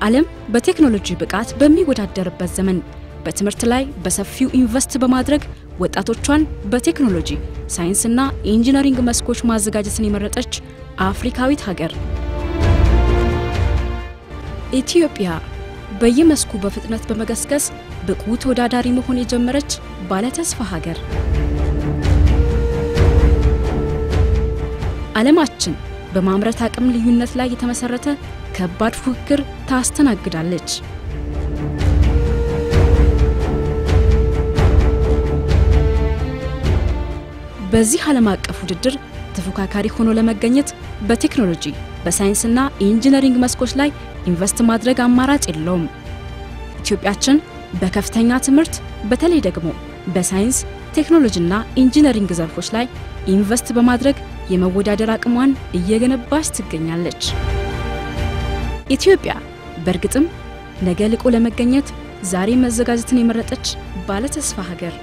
ዓለም በቴክኖሎጂ ብቃት በሚወዳደርበት ዘመን በትምህርት ላይ በሰፊው ኢንቨስት በማድረግ ወጣቶቿን በቴክኖሎጂ ሳይንስና ኢንጂነሪንግ መስኮች ማዘጋጀትን የመረጠች አፍሪካዊት ሀገር ኢትዮጵያ በየመስኩ በፍጥነት በመገስገስ ብቁ ተወዳዳሪ መሆን የጀመረች ባለተስፋ ሀገር ዓለማችን በማምረት አቅም ልዩነት ላይ የተመሰረተ ከባድ ፉክክር ታስተናግዳለች በዚህ ዓለም አቀፍ ውድድር ተፎካካሪ ሆኖ ለመገኘት በቴክኖሎጂ በሳይንስና ኢንጂነሪንግ መስኮች ላይ ኢንቨስት ማድረግ አማራጭ የለውም ኢትዮጵያችን በከፍተኛ ትምህርት በተለይ ደግሞ በሳይንስ ቴክኖሎጂና ኢንጂነሪንግ ዘርፎች ላይ ኢንቨስት በማድረግ የመወዳደር አቅሟን እየገነባች ትገኛለች ኢትዮጵያ በርግጥም ነገ ልቆ ለመገኘት ዛሬ መዘጋጀትን የመረጠች ባለ ተስፋ ሀገር